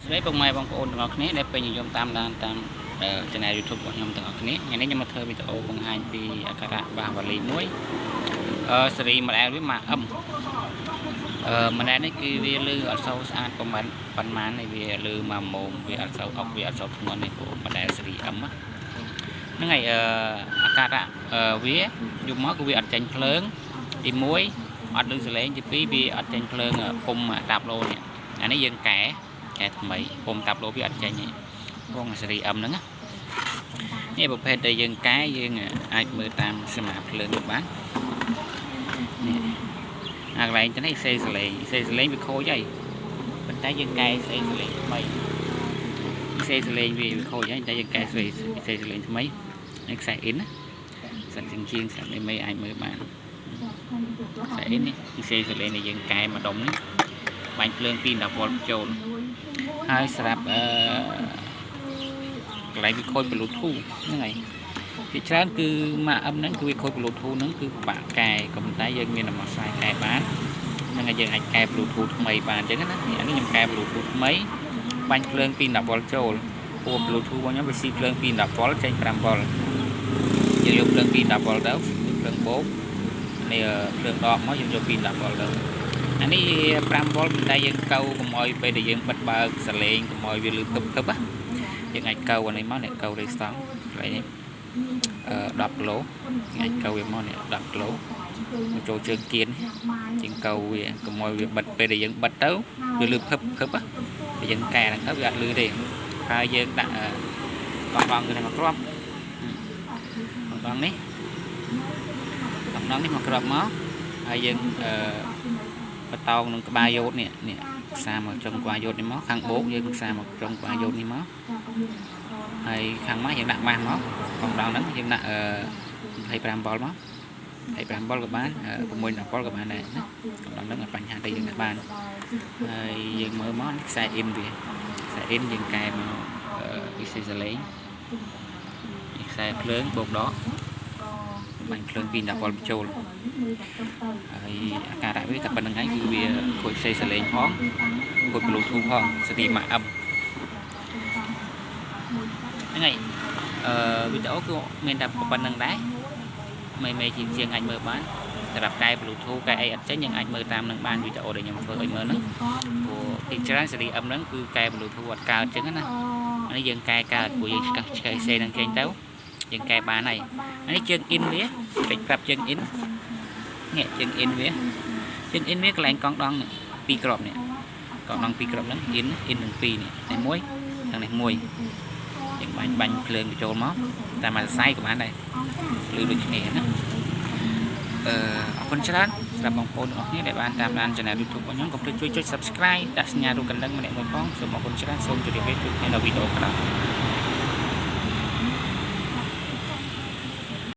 ស្រីពុកម៉ែបងប្អូនទាំងអស់គ្នាដែលពេញនិយមតាមដានតាម channel YouTube របស់ខ្ញុំទាំងអស់គ្នាថ្ងៃនេះខ្ញុំមកធ្វើវីដេអូបង្ហាញពីអក្សរបាសបាលីមួយសេរីម៉ាដែលវាម៉ាអឹមម៉ាដែលនេះគឺវាលឺអត់សូវស្អាតប៉ុន្មានវាលឺមកមុំវាអត់សូវអុកវាអត់សូវធ្ងន់នេះព្រោះម៉ាដែលសេរីអឹមហ្នឹងហើយអក្សរវាយកមកគឺវាអត់ចាញ់ភ្លើងទី1អត់លឺសលេងទី2វាអត់ចាញ់ភ្លើងពុំតាប់ឡូនេះអានេះយើងកែថ្មីពុំតាប់ឡូវាអត់ចាញ់ទេវងសេរីអឹមហ្នឹងនេះប្រភេទដែលយើងកែយើងអាចមើលតាមសមាភ្លើងបាននេះអាកន្លែងទៅនេះសេសលេងវាខូចហើយប៉ុន្តែយើងកែសេសលេងថ្មីសេសលេងវាខូចហើយតែយើងកែសេសលេងថ្មីនេះខ្សែអ៊ីនណាសិនជាងស្រាប់មិនអាចមើលបានខ្សែអ៊ីននេះសេសលេងដែលយើងកែម្ដុំនេះបាញ់ភ្លើងពី10វ៉ុលចូលហើយស្រាប់កន្លែងវាខូច Bluetooth ហ្នឹងហើយជាច្រើនគឺមកអឹមហ្នឹងគឺវាខូច Bluetooth ហ្នឹងគឺពិបាកកែក៏ប៉ុន្តែយើងមានដំណោះស្រាយកែបានហ្នឹងហើយយើងអាចកែ Bluetooth ថ្មីបានអញ្ចឹងណាអានេះខ្ញុំកែ Bluetooth ថ្មីបាញ់ភ្លើងពី10វ៉ុលចូលព្រោះ Bluetooth របស់ខ្ញុំវាស៊ីភ្លើងពី10វ៉ុលចេញ5វ៉ុលយើងយកភ្លើងពី10វ៉ុលទៅភ្លើងបូកនេះភ្លើងដកមកយើងយកពី10វ៉ុលទៅអានេះ5វ៉ុលប៉ុន្តែយើងកៅកុំឲ្យពេលដែលយើងបិទបើកសលេងកុំឲ្យវាលឺទឹកណាយើងអាចកៅអានេះមកនេះកៅរេស្តង់កន្លែងនេះ10គីឡូអាចកៅវាមកនេះ10គីឡូមកចូលជើងគៀនជាងកៅវាកុំឲ្យវាបិទពេលដែលយើងបិទទៅវាលឺភឹបតែយើងកែហ្នឹងទៅវាអត់លឺទេហើយយើងដាក់កងនេះមកគ្រាប់កងនេះមកគ្រាប់មកហើយយើងបន្តោងនឹងក្បាលយោតនេះផ្សារមកចុងក្បាលយោតនេះមកខាងបោកយើងផ្សារមកចុងក្បាលយោតនេះមកហើយខាងមកយើងដាក់ម៉ាស់មកកងដងហ្នឹងយើងដាក់25វ៉ុលមក25វ៉ុលក៏បាន6 10វ៉ុលក៏បានដែរណាកងដងហ្នឹងបញ្ហាតែយើងដាក់បានហើយយើងមើលមកខ្សែអ៊ីនវាខ្សែអ៊ីនយើងកែមកពិសេសលេងខ្សែភ្លើងបូកដកបាញ់ភ្លើងពី10វ៉ុលចូលហើយអាការៈវាតែប៉ុណ្្នឹងឯងគឺវាខូចសេសលេងផងខូច Bluetooth ផងសេរីម៉ាអឹមហ្នឹងហើយវីដេអូគឺមានតែប៉ុណ្្នឹងដែរមេជាងអាចមើលបានសម្រាប់កែ Bluetooth កែអីអត់ចេញយើងអាចមើលតាមនឹងបានវីដេអូដែលខ្ញុំធ្វើឲ្យមើលហ្នឹងព្រោះទីច្រើនសេរីអឹមហ្នឹងគឺកែ Bluetooth អត់កើតអញ្ចឹងណាអានេះយើងកែកើតព្រោះយើងឆ្កឹះសេនឹងចេញទៅយើងកែបានហើយនេះជើងអ៊ីនវាតិចប្រាប់ជើងអ៊ីននេះជើងអ៊ីនវាកន្លែងកងដង2គ្រាប់នេះកងដង2គ្រាប់ហ្នឹងអ៊ីននឹង2នេះមួយខាងនេះមួយយើងបាញ់ភ្លើងចូលមកតែមកសរសៃក៏បានដែរលឺដូចគ្នាណាអរគុណច្រើនសម្រាប់បងប្អូនទាំងអស់គ្នាដែលបានតាមដាន channel YouTube របស់ខ្ញុំកុំភ្លេចជួយចុច Subscribe ដាក់សញ្ញារូបកណ្ដឹងម្នាក់មួយផងសូមអរគុណច្រើនសូមជម្រាបលាជួបគ្នានៅវីដេអូក្រោយ